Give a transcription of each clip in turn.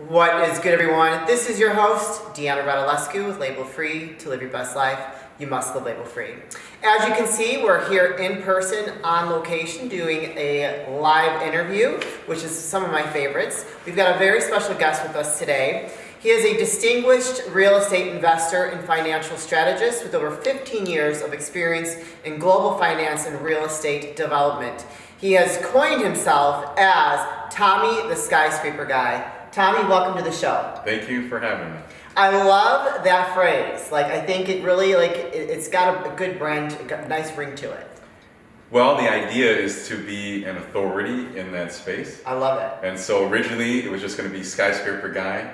What is good, everyone? This is your host, Deanna Radulescu with Label Free. To live your best life, you must live label free. As you can see, we're here in person on location doing a live interview, which is some of my favorites. We've got a very special guest with us today. He is a distinguished real estate investor and financial strategist with over 15 years of experience in global finance and real estate development. He has coined himself as Tommy the Skyscraper Guy. Tommy, welcome to the show. Thank you for having me. I love that phrase. I think it really, it's got a good brand, a nice ring to it. Well, the idea is to be an authority in that space. I love it. And so originally it was just going to be Skyscraper Guy.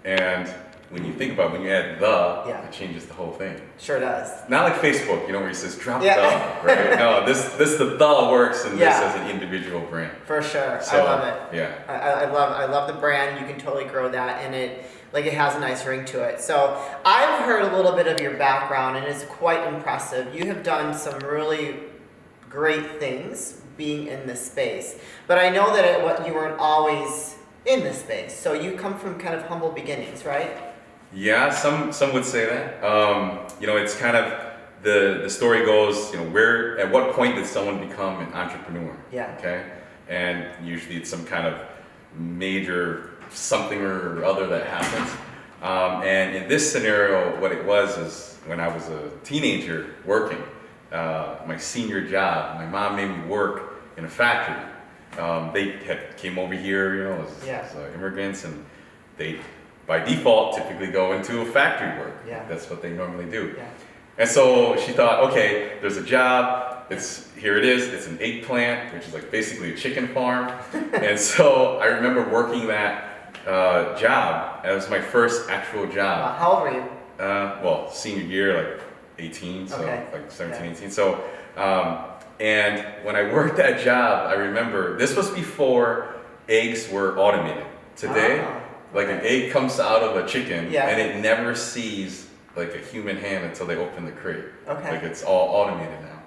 And when you think about it, when you add it changes the whole thing. Sure does. Not like Facebook, where it says drop the, right? No, this the works in this as an individual brand. For sure. So, I love it. Yeah. I love the brand. You can totally grow that, and it has a nice ring to it. So I've heard a little bit of your background, and it's quite impressive. You have done some really great things being in this space, but I know that you weren't always in this space. So you come from kind of humble beginnings, right? Yeah, some would say that. It's kind of the story goes, where at what point did someone become an entrepreneur? Yeah. Okay. And usually it's some kind of major something or other that happens. And in this scenario, what it was is when I was a teenager working, my senior job, my mom made me work in a factory. They came over here, as immigrants, and they, by default, typically go into a factory work. Yeah. That's what they normally do. Yeah. And so she thought, okay, there's a job. Here it is. It's an egg plant, which is like basically a chicken farm. And so I remember working that job. That was my first actual job. How old were you? Well, senior year, like 18, so like 17, 18. So, and when I worked that job, I remember this was before eggs were automated. Today, an egg comes out of a chicken and it never sees like a human hand until they open the crate. Okay. Like it's all automated now.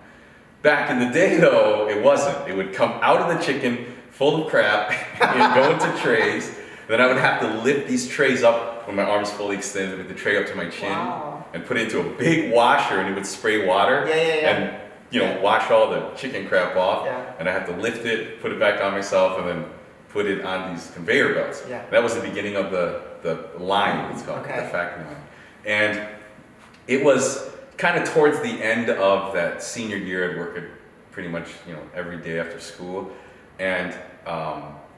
Back in the day though, it wasn't. It would come out of the chicken full of crap and go into trays. Then I would have to lift these trays up when my arms fully extended with the tray up to my chin and put it into a big washer, and it would spray water and wash all the chicken crap off. Yeah. And I had to lift it, put it back on myself, and then put it on these conveyor belts. Yeah. That was the beginning of the line, it's called, the factory line. And it was kind of towards the end of that senior year. I'd work pretty much every day after school. And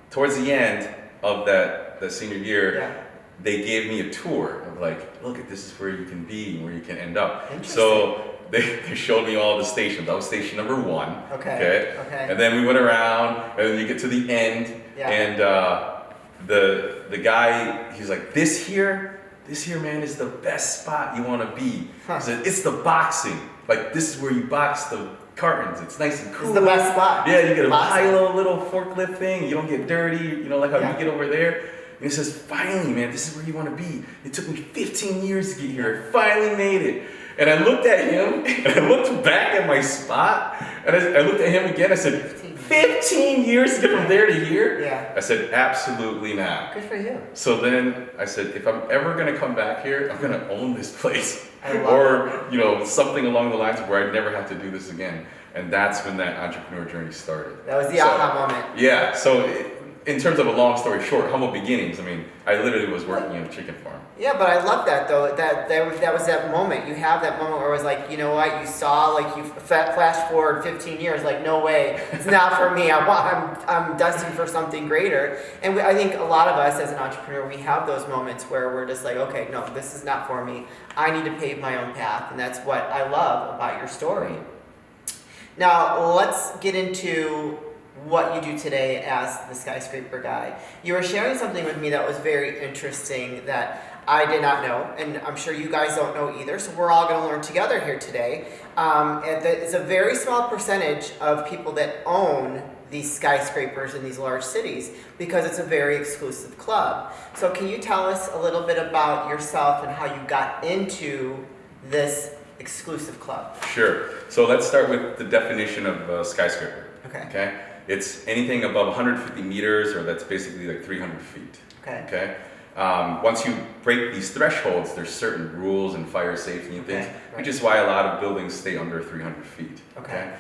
towards the end of that senior year, they gave me a tour of look, this is where you can be and where you can end up. So they showed me all the stations. I was station number 1. Okay. And then we went around, and then you get to the end, and the guy, he's like, this here, man, is the best spot you want to be. He said, it's the boxing. This is where you box the cartons. It's nice and cool. It's the best spot. Yeah, you get a high-low little forklift thing. You don't get dirty, like how you get over there. And he says, finally, man, this is where you want to be. It took me 15 years to get here. I finally made it. And I looked at him, and I looked back at my spot, and I looked at him again. I said, 15 years to get from there to here? Yeah. I said, absolutely not. Good for you. So then I said, if I'm ever going to come back here, I'm going to own this place. Something along the lines of where I'd never have to do this again. And that's when that entrepreneur journey started. That was the aha moment. Yeah. So in terms of a long story short, humble beginnings, I literally was working in a chicken farm. Yeah, but I love that though. That was that moment. You have that moment where it was like, you know what? You saw you flash forward 15 years. No way, it's not for me. I'm destined for something greater. And I think a lot of us as an entrepreneur, we have those moments where we're just like, okay, no, this is not for me. I need to pave my own path, and that's what I love about your story. Now let's get into what you do today as the Skyscraper Guy. You were sharing something with me that was very interesting that I did not know, and I'm sure you guys don't know either, so we're all going to learn together here today. And it's a very small percentage of people that own these skyscrapers in these large cities because it's a very exclusive club. So can you tell us a little bit about yourself and how you got into this exclusive club? Sure. So let's start with the definition of a skyscraper. Okay. It's anything above 150 meters, or that's basically 300 feet. Okay. Okay. Once you break these thresholds, there's certain rules and fire safety and things, which is why a lot of buildings stay under 300 feet. Okay.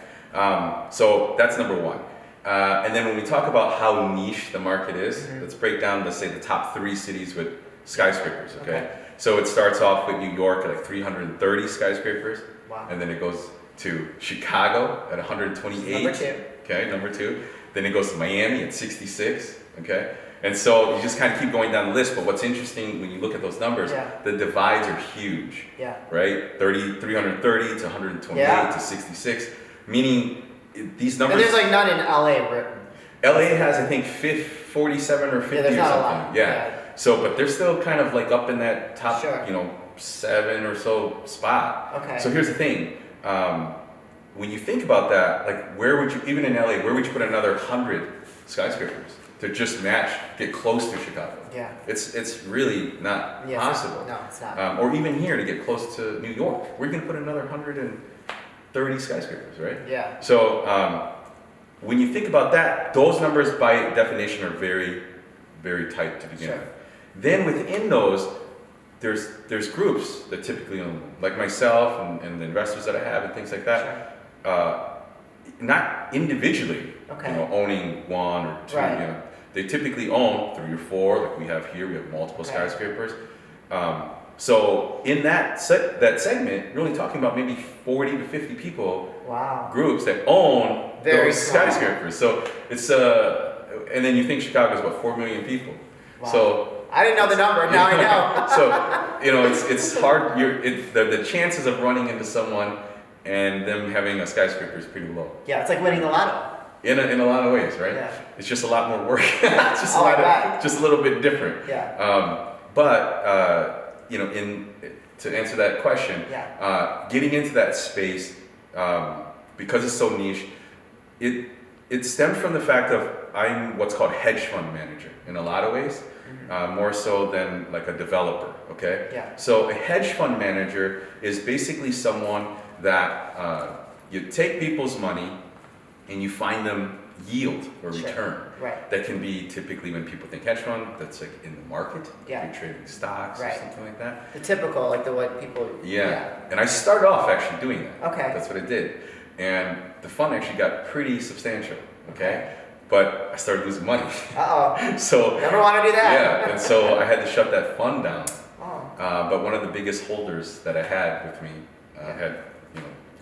So that's number one. And then when we talk about how niche the market is, let's break down, let's say, the top 3 cities with skyscrapers. Okay. So it starts off with New York at like 330 skyscrapers. Wow. And then it goes to Chicago at 128. Number 2. Okay, number 2. Then it goes to Miami at 66. Okay. And so you just kind of keep going down the list, but what's interesting when you look at those numbers, the divides are huge, right? 330 to 128 to 66, meaning these numbers. And there's like none in LA. LA has, I think, 47 or 50 or something. Yeah. So, but they're still kind of like up in that top, 7 or so spot. Okay. So here's the thing. When you think about that, like where would you, even in LA, where would you put another 100 skyscrapers to just get close to Chicago? Yeah. It's really not possible. No, it's not. Or even here to get close to New York. We're going to put another 130 skyscrapers, right? Yeah. So when you think about that, those numbers by definition are very, very tight to begin with. Then within those, there's groups that typically own them, like myself and the investors that I have and things like that. Not individually, owning 1 or 2. They typically own 3 or 4, like we have here. We have multiple skyscrapers. So in that segment, you're only talking about maybe 40 to 50 people, groups that own those skyscrapers. So it's and then you think Chicago is about 4 million people. Wow. So I didn't know the number. Now I know. So it's hard. The chances of running into someone and them having a skyscraper is pretty low. Yeah, it's like winning the lotto. In a lot of ways, right? Yeah. It's just a lot more work. It's just just a little bit different. Yeah. To answer that question, getting into that space, because it's so niche, it stems from the fact of I'm what's called hedge fund manager in a lot of ways, more so than like a developer. Okay. Yeah. So a hedge fund manager is basically someone that you take people's money and you find them yield or return. Right. That can be typically when people think hedge fund, that's like in the market, if you're trading stocks or something like that. The typical, like what people. Yeah. And I started off actually doing that. Okay. That's what I did. And the fund actually got pretty substantial. Okay. But I started losing money. So never want to do that. Yeah. And so I had to shut that fund down. But one of the biggest holders that I had with me had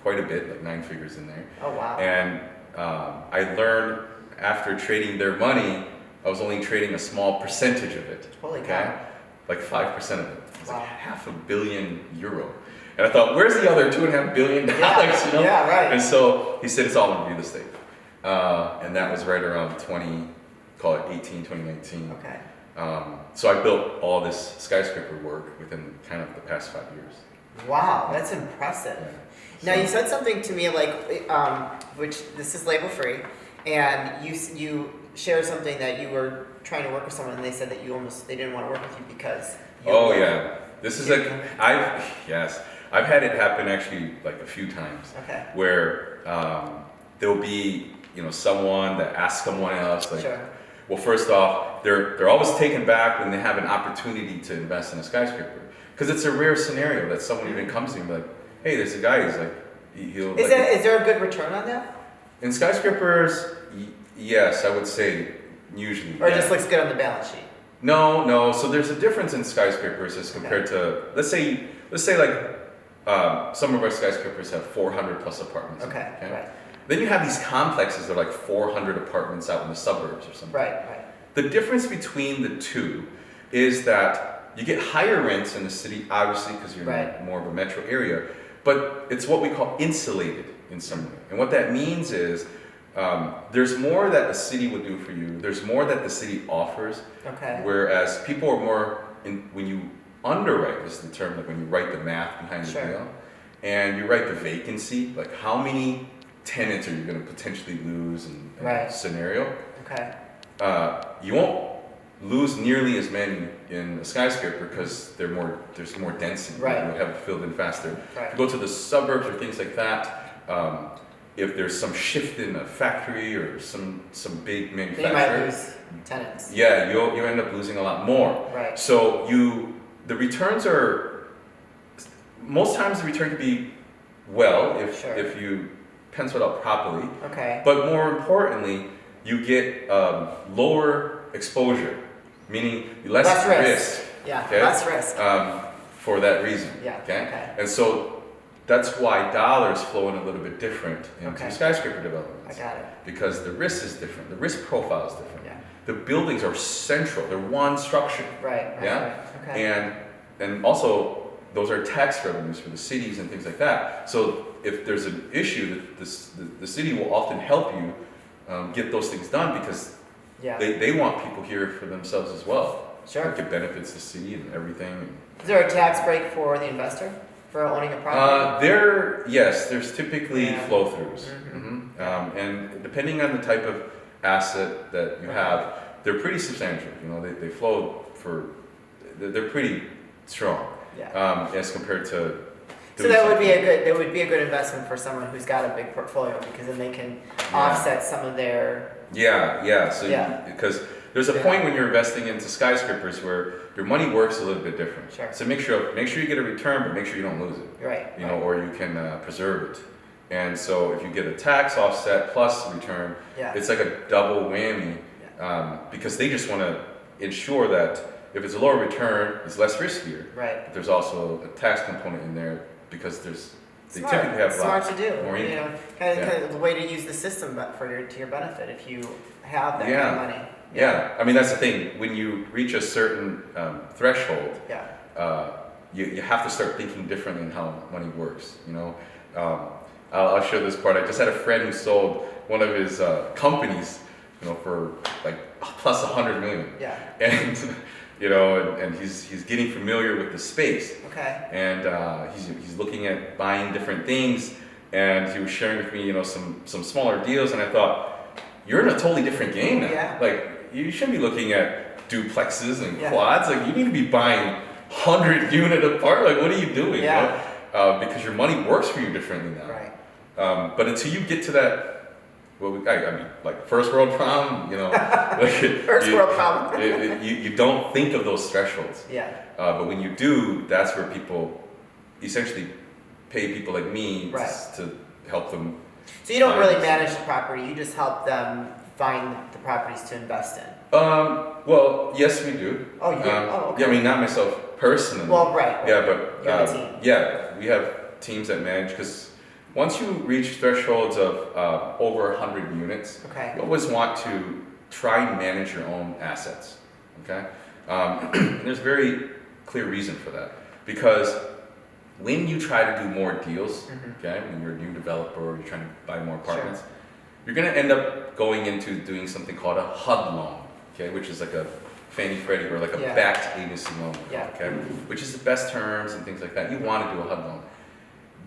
quite a bit, like 9 figures in there. Oh wow. And I learned after trading their money, I was only trading a small percentage of it. Holy cow. Like 5% of it. It was like €500 million. And I thought, where's the other $2.5 billion? Yeah, right. And so he said, it's all in real estate. And that was right around 2019. Okay. So I built all this skyscraper work within kind of the past 5 years. Wow, that's impressive. Yeah. Now you said something to me like, which this is label free, and you shared something that you were trying to work with someone, and they said that they didn't want to work with you because. This is like I've had it happen actually like a few times. Okay. Where there'll be someone that asks someone else like. Sure. Well, first off, they're always taken back when they have an opportunity to invest in a skyscraper, because it's a rare scenario that someone even comes to you and be like, hey, there's a guy who's like, he'll. Is there a good return on that? In skyscrapers, yes, I would say usually. Or it just looks good on the balance sheet. No. So there's a difference in skyscrapers as compared to let's say like some of our skyscrapers have 400 plus apartments. Okay. Right. Then you have these complexes that are like 400 apartments out in the suburbs or something. Right. The difference between the two is that you get higher rents in the city, obviously, because you're in more of a metro area, but it's what we call insulated in some way. And what that means is there's more that the city would do for you. There's more that the city offers. Okay. Whereas people are more, when you underwrite, this is the term, like when you write the math behind the deal, and you write the vacancy, like how many tenants are you going to potentially lose in a scenario. Okay. You won't lose nearly as many in a skyscraper because there's more density. Right. You have it filled in faster. Right. If you go to the suburbs or things like that, if there's some shift in a factory or some big Then manufacturer, you might lose tenants. yeah, you end up losing a lot more. Right. So the returns are, most times the return can be if you pencil it out properly. Okay. But more importantly, you get lower exposure, meaning less risk. Yeah, okay? less risk. For that reason. Yeah. Okay. And so that's why dollars flow in a little bit different into skyscraper developments. I got it. Because the risk is different. The risk profile is different. Yeah. The buildings are central. They're one structure. Right. Yeah. Right. Okay. And also those are tax revenues for the cities and things like that. So if there's an issue, the city will often help you get those things done because they want people here for themselves as well. Sure. Like it benefits the city and everything. Is there a tax break for the investor for owning a property? There's typically flow-throughs. Mm-hmm. And depending on the type of asset that you have, they're pretty substantial. You know, they flow they're pretty strong. Yeah. As compared to. So that would be a good investment for someone who's got a big portfolio because then they can offset some of their. Because there's a point when you're investing into skyscrapers where your money works a little bit different. Sure. So make sure you get a return, but make sure you don't lose it. Right. You know, or you can preserve it. And so if you get a tax offset plus return, it's like a double whammy because they just want to ensure that if it's a lower return, it's less riskier. Right. But there's also a tax component in there because they Smart. typically have a lot to do. more income. You know, kind of the way to use the system, but to your benefit if you have that kind of money. Yeah, I mean that's the thing. When you reach a certain threshold, you have to start thinking differently in how money works. You know, I'll share this part. I just had a friend who sold one of his companies, you know, for like plus 100 million. Yeah. And you know, and he's getting familiar with the space. Okay. And he's looking at buying different things, and he was sharing with me, you know, some smaller deals, and I thought, you're in a totally different game now. Yeah. Like you shouldn't be looking at duplexes and quads. Like you need to be buying 100 unit apart. Like what are you doing? Yeah. You know? Because your money works for you differently now. Right. But until you get to that. Well, I mean, like first world problem, you know. Like world problem. you don't think of those thresholds. Yeah. But when you do, that's where people essentially pay people like me to help them. So you don't really manage the property; you just help them find the properties to invest in. Well, yes, we do. Oh, you do? Okay. Yeah, I mean, not myself personally. Well, right. Yeah, but you have a team. Yeah, we have teams that manage because. Once you reach thresholds of over 100 units, you always want to try and manage your own assets, okay? And there's a very clear reason for that. Because when you try to do more deals, okay, when you're a new developer or you're trying to buy more apartments, you're gonna end up going into doing something called a HUD loan, okay, which is like a Fannie Freddie or like a backed agency loan, okay, which is the best terms and things like that. You wanna do a HUD loan.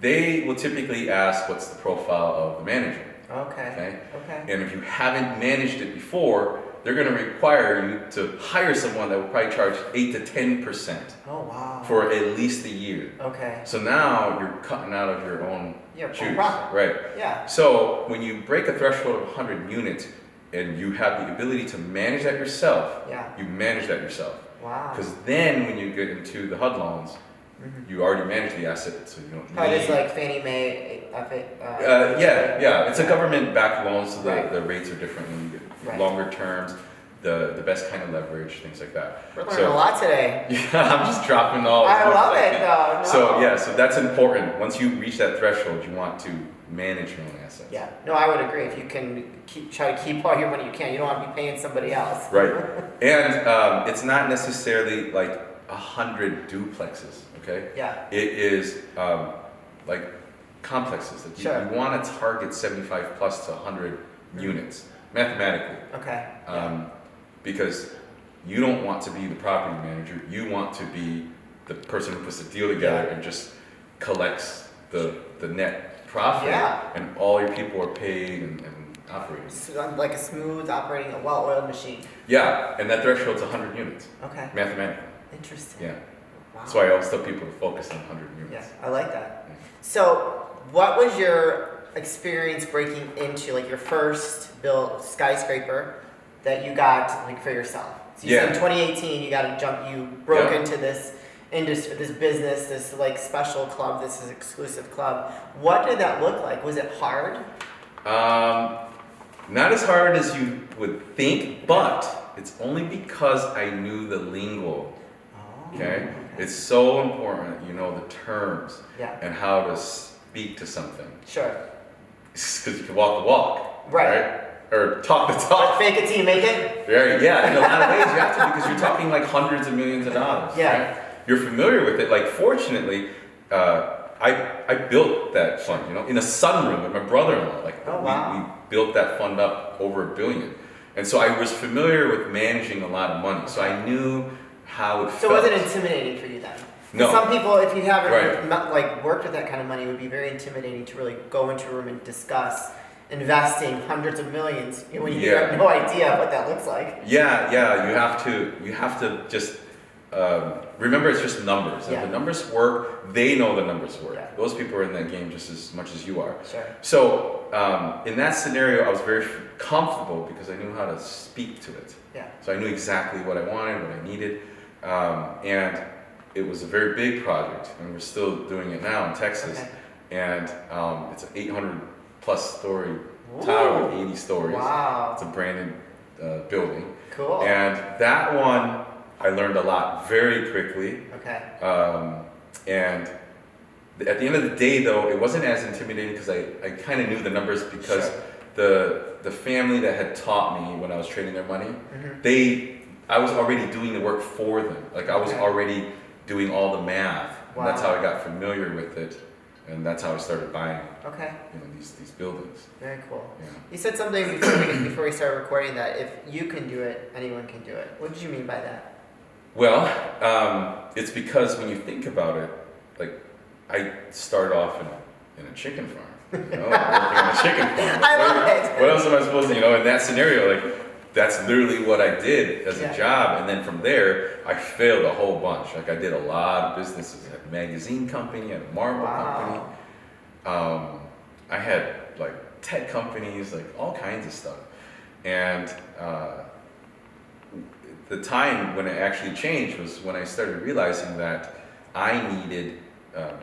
They will typically ask what's the profile of the manager. Okay. And if you haven't managed it before, they're going to require you to hire someone that will probably charge 8 to 10%. Oh wow. For at least a year. Okay. So now you're cutting out of your own shoes, right? Yeah. So when you break a threshold of 100 units and you have the ability to manage that yourself, you manage that yourself. Wow. Because then when you get into the HUD loans, you already manage the asset, so you don't need... How does like Fannie Mae... It's a government-backed loan, so the rates are different when you get longer terms, the best kind of leverage, things like that. We're learning a lot today. Yeah, I'm just dropping all... I love it, though. No. So that's important. Once you reach that threshold, you want to manage your own assets. Yeah, no, I would agree. If you can try to keep all your money you can, you don't want to be paying somebody else. Right. And it's not necessarily like 100 duplexes. Okay. Yeah. It is like complexes. Like you want to target 75 plus to 100 units mathematically. Okay. Because you don't want to be the property manager. You want to be the person who puts the deal together and just collects the net profit. Yeah. And all your people are paid and operating. So like a smooth operating, a well-oiled machine. Yeah, and that threshold's 100 units. Okay. Mathematically. Interesting. Yeah. That's why I always tell people to focus on 100 units. Yeah, I like that. So, what was your experience breaking into like your first built skyscraper that you got like for yourself? So you said in 2018 you broke into this industry, this business, this like special club, this is exclusive club. What did that look like? Was it hard? Not as hard as you would think, but it's only because I knew the lingo. Okay? It's so important that you know the terms and how to speak to something. Sure. Because you can walk the walk. Right. Or talk the talk. Fake it till you make it? Yeah, in a lot of ways you have to, because you're talking like hundreds of millions of dollars. Yeah. Right? You're familiar with it. Like, fortunately, I built that fund, in a sunroom with my brother-in-law. Like, we built that fund up over $1 billion. And so I was familiar with managing a lot of money. So I knew how it felt. So was it intimidating for you then? No. Some people, if you haven't like worked with that kind of money, it would be very intimidating to really go into a room and discuss investing hundreds of millions when you have no idea what that looks like. Yeah. You have to just remember it's just numbers. If the numbers work, they know the numbers work. Yeah. Those people are in that game just as much as you are. Sure. So in that scenario, I was very comfortable because I knew how to speak to it. Yeah. So I knew exactly what I wanted, what I needed, and it was a very big project, and we're still doing it now in Texas. Okay. And it's an 800+ story tower with 80 stories. Wow. It's a branded building. Cool. And that one, I learned a lot very quickly. Okay. And at the end of the day, though, it wasn't as intimidating because I kind of knew the numbers, because the family that had taught me when I was trading their money, I was already doing the work for them. Like, I was already doing all the math. Wow. And that's how I got familiar with it. And that's how I started buying these buildings. Very cool. Yeah. You said something before we started recording that if you can do it, anyone can do it. What did you mean by that? Well, it's because when you think about it, like, I started off in a chicken farm. Working on a chicken farm. I love it. What else am I supposed to, in that scenario, like, that's literally what I did as a job. And then from there, I failed a whole bunch. Like, I did a lot of businesses. I had a magazine company, I had a marble company. I had like tech companies, like all kinds of stuff. And the time when it actually changed was when I started realizing that I needed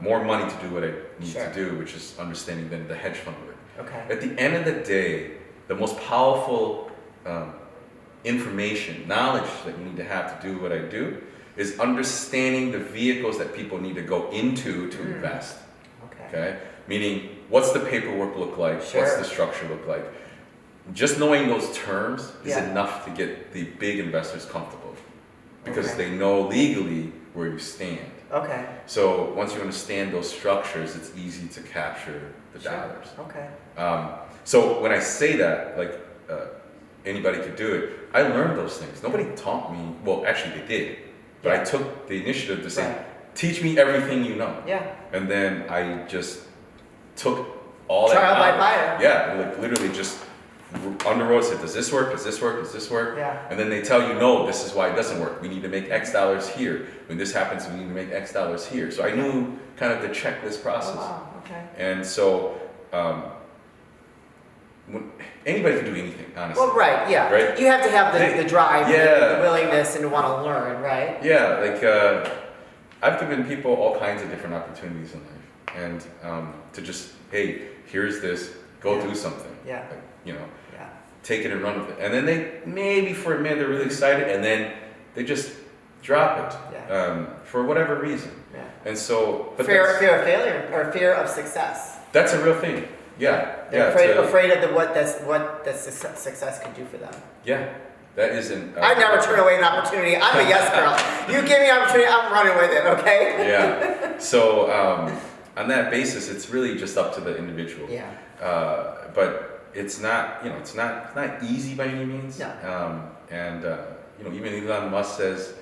more money to do what I need to do, which is understanding then the hedge fund work. Okay. At the end of the day, the most powerful information, knowledge that you need to have to do what I do is understanding the vehicles that people need to go into to invest. Okay? Meaning, what's the paperwork look like? What's the structure look like? Just knowing those terms is enough to get the big investors comfortable, because they know legally where you stand. Okay. So once you understand those structures, it's easy to capture the dollars. Okay. So when I say that, like, anybody could do it, I learned those things. Nobody taught me. Well, actually they did, but I took the initiative to say, teach me everything you know. Yeah. And then I just took all that trial by fire. Yeah, like literally just underwrote, said, does this work? Does this work? Does this work? Yeah. And then they tell you, no, this is why it doesn't work. We need to make X dollars here. When this happens, we need to make X dollars here. So I knew kind of the checklist process. Oh, wow. Okay. And so anybody can do anything, honestly. Well, right, yeah. Right? You have to have the drive, the willingness, and to want to learn, right? Yeah, like I've given people all kinds of different opportunities in life, and to just, hey, here's this, go do something. Yeah. Like, take it and run with it. And then they, maybe for a minute, they're really excited, and then they just drop it for whatever reason. Yeah. And so, but fear of failure or fear of success. That's a real thing. Yeah. They're afraid of what that success can do for them. Yeah. That isn't. I never turn away an opportunity. I'm a yes girl. You give me an opportunity, I'm running with it. Okay. Yeah. So on that basis, it's really just up to the individual. Yeah. But it's not, it's not easy by any means. No. Even Elon Musk says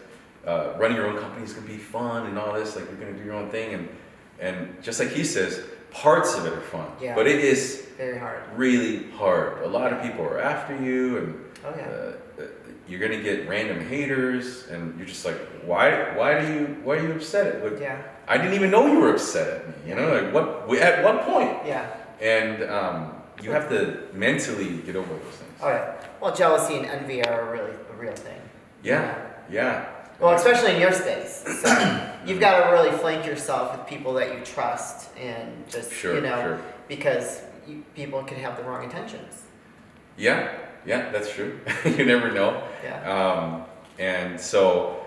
running your own company is gonna be fun and all this. Like, you're gonna do your own thing, and just like he says, parts of it are fun. Yeah. But it is very hard. Really hard. A lot of people are after you, and you're gonna get random haters, and you're just like, why are you upset at? Like, I didn't even know you were upset at me. Like, at what point? Yeah. And you have to mentally get over those things. Oh yeah. Well, jealousy and envy are a real thing. Yeah. Well, especially in your space. So you've got to really flank yourself with people that you trust and just, because people can have the wrong intentions. Yeah, that's true. You never know. Yeah. And so,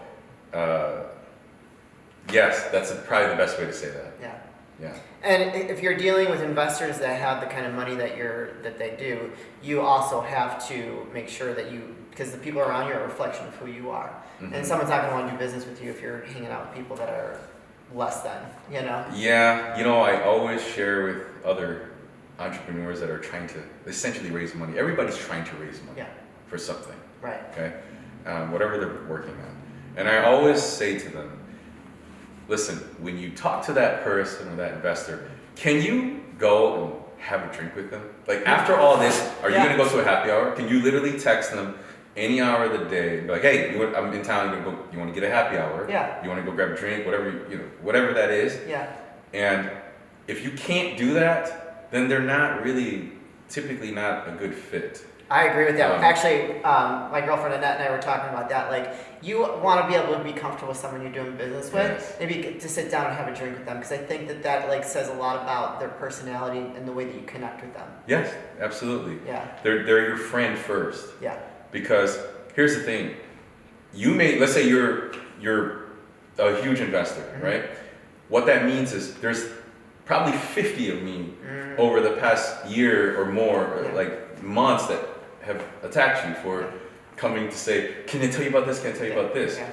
yes, that's probably the best way to say that. Yeah. And if you're dealing with investors that have the kind of money that they do, you also have to make sure that because the people around you are a reflection of who you are. Mm-hmm. And someone's not going to want to do business with you if you're hanging out with people that are less than, Yeah, I always share with other entrepreneurs that are trying to essentially raise money. Everybody's trying to raise money for something. Right. Okay? Whatever they're working on. And I always say to them, listen, when you talk to that person or that investor, can you go and have a drink with them? Like after all this, are you going to go to a happy hour? Can you literally text them any hour of the day and be like, hey, I'm in town, you want to get a happy hour? Yeah. You want to go grab a drink, whatever that is. Yeah. And if you can't do that, then they're typically not a good fit. I agree with that. Actually, my girlfriend Annette and I were talking about that. Like, you want to be able to be comfortable with someone you're doing business with. Yes. Maybe to sit down and have a drink with them, because I think that like says a lot about their personality and the way that you connect with them. Yes, absolutely. Yeah. They're your friend first. Yeah. Because here's the thing, let's say you're a huge investor, mm-hmm. right? What that means is there's probably 50 of me over the past year or more, like months, that have attacked you for coming to say, can I tell you about this? Can I tell you about this? Yeah.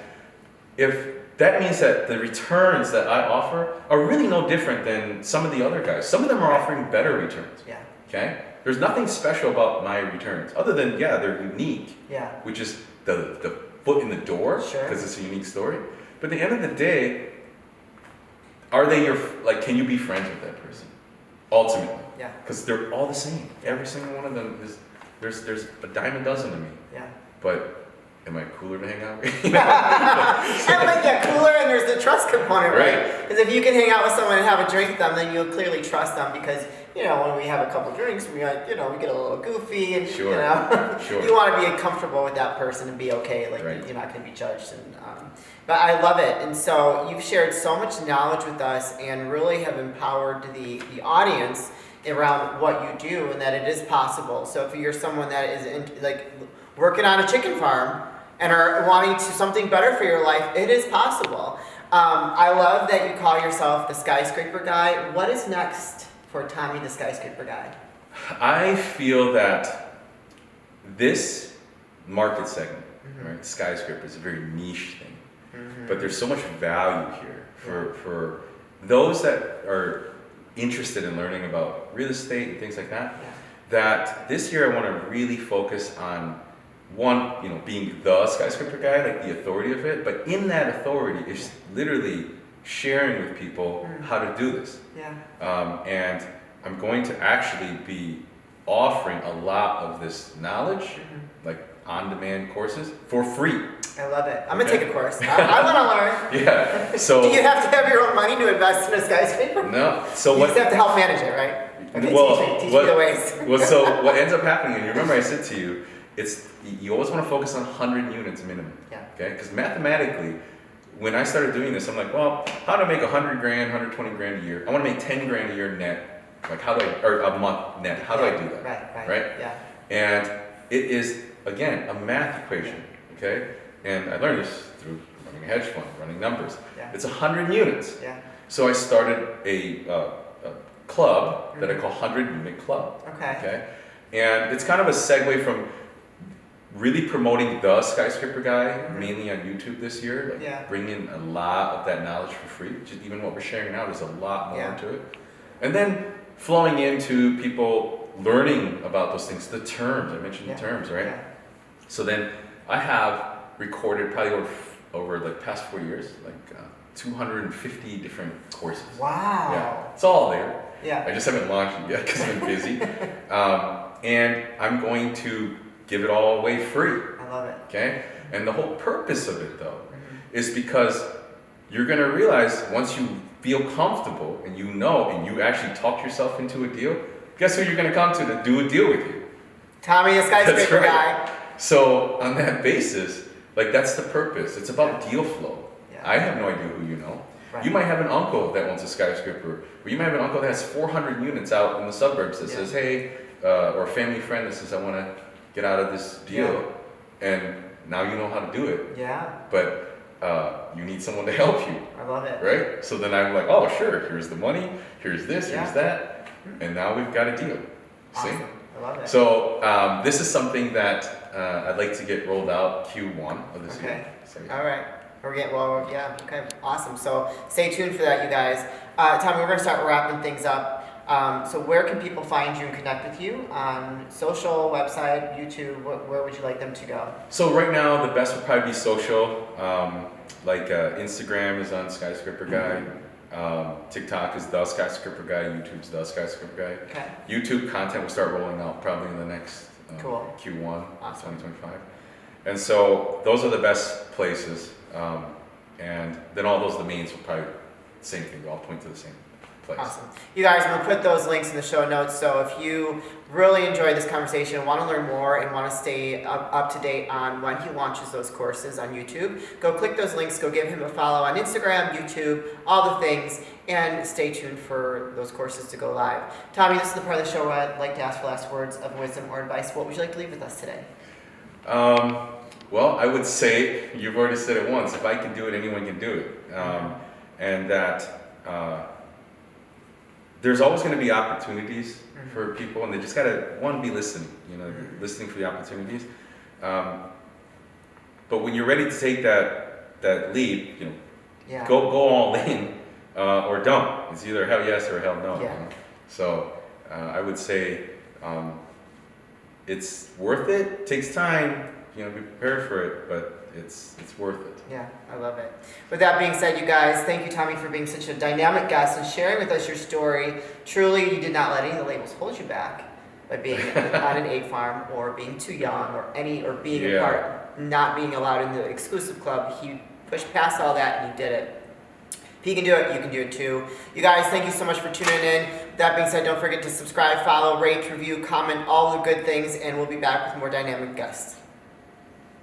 If that means that the returns that I offer are really no different than some of the other guys. Some of them are offering better returns. Yeah. Okay? There's nothing special about my returns other than, they're unique. Yeah. Which is the foot in the door, because it's a unique story. But at the end of the day, are they can you be friends with that person? Ultimately. Yeah. Because they're all the same. Every single one of them there's a dime a dozen to me. Yeah. But am I cooler to hang out with? Cooler, and there's the trust component, right? Because if you can hang out with someone and have a drink with them, then you'll clearly trust them, because when we have a couple drinks, we get a little goofy, and Sure. You want to be comfortable with that person and be okay. You're not going to be judged. And but I love it, and so you've shared so much knowledge with us, and really have empowered the audience around what you do, and that it is possible. So if you're someone that is working on a chicken farm and are wanting something better for your life, it is possible. I love that you call yourself the Skyscraper Guy. What is next for Tommy the Skyscraper Guy? I feel that this market segment, right, skyscraper, is a very niche thing. Mm-hmm. But there's so much value here for those that are interested in learning about real estate and things like that. Yeah. That this year I want to really focus on being the skyscraper guy, like the authority of it. But in that authority is literally sharing with people how to do this. Yeah. And I'm going to actually be offering a lot of this knowledge, like on-demand courses, for free. I love it. I'm going to take a course. I want to learn. Yeah. So. Do you have to have your own money to invest in a skyscraper? No. So you just have to help manage it, right? Okay, teach me the ways. So what ends up happening, and you remember I said to you, you always want to focus on 100 units minimum. Yeah. Okay? Because mathematically, when I started doing this, I'm like, well, how do I make 100 grand, 120 grand a year? I want to make 10 grand a year net. Like, or a month net. How do I do that? Right? Yeah. And it is, again, a math equation. Okay? And I learned this through running a hedge fund, running numbers. Yeah. It's 100 units. Yeah. So I started a club that I call 100 Unit Club. Okay. And it's kind of a segue from really promoting the Skyscraper Guy, mainly on YouTube this year, bringing a lot of that knowledge for free. Just even what we're sharing now, there's a lot more to it. And then flowing into people learning about those things, the terms, I mentioned the terms, right? Yeah. So then I have recorded probably over the past 4 years, 250 different courses. Wow. Yeah, it's all there. Yeah. I just haven't launched it yet because I've been busy. And I'm going to give it all away free. I love it. Okay? And the whole purpose of it, though, is because you're going to realize once you feel comfortable and you actually talk yourself into a deal, guess who you're going to come to do a deal with you? Tommy, the skyscraper That's right. guy. So on that basis, like that's the purpose. It's about deal flow. Yeah. I have no idea who you know. Right. You might have an uncle that owns a skyscraper, or you might have an uncle that has 400 units out in the suburbs that says, hey, or a family friend that says, I want to get out of this deal, and now you know how to do it. Yeah. But you need someone to help you. I love it. Right? So then I'm like, oh, sure, here's the money, here's this, here's that, and now we've got a deal. Awesome. See? I love it. So this is something that I'd like to get rolled out Q1 of this year. So, All right. Okay, awesome. So stay tuned for that, you guys. Tommy, we're going to start wrapping things up. So where can people find you and connect with you? On social, website, YouTube, where would you like them to go? So right now, the best would probably be social. Instagram is on Skyscraper Guy. TikTok is The Skyscraper Guy. YouTube's The Skyscraper Guy. Okay. YouTube content will start rolling out probably in the next Q1 awesome. 2025. And so those are the best places. And then all those domains will probably, same thing, they'll all point to the same place. Awesome. You guys, I'm going to put those links in the show notes. So if you really enjoyed this conversation, want to learn more, and want to stay up to date on when he launches those courses on YouTube, go click those links, go give him a follow on Instagram, YouTube, all the things, and stay tuned for those courses to go live. Tommy, this is the part of the show where I'd like to ask for last words of wisdom or advice. What would you like to leave with us today? Well, I would say, you've already said it once, if I can do it, anyone can do it. And that there's always going to be opportunities for people, and they just got to, one, be listening, listening for the opportunities. But when you're ready to take that leap, go all in or don't. It's either hell yes or hell no. Yeah. So I would say it's worth it. Takes time. Be prepared for it, but it's worth it. Yeah, I love it. With that being said, you guys, thank you, Tommy, for being such a dynamic guest and sharing with us your story. Truly, you did not let any of the labels hold you back by being on an egg farm or being too young or being a part, not being allowed in the exclusive club. He pushed past all that and he did it. If he can do it, you can do it too. You guys, thank you so much for tuning in. With that being said, don't forget to subscribe, follow, rate, review, comment, all the good things, and we'll be back with more dynamic guests.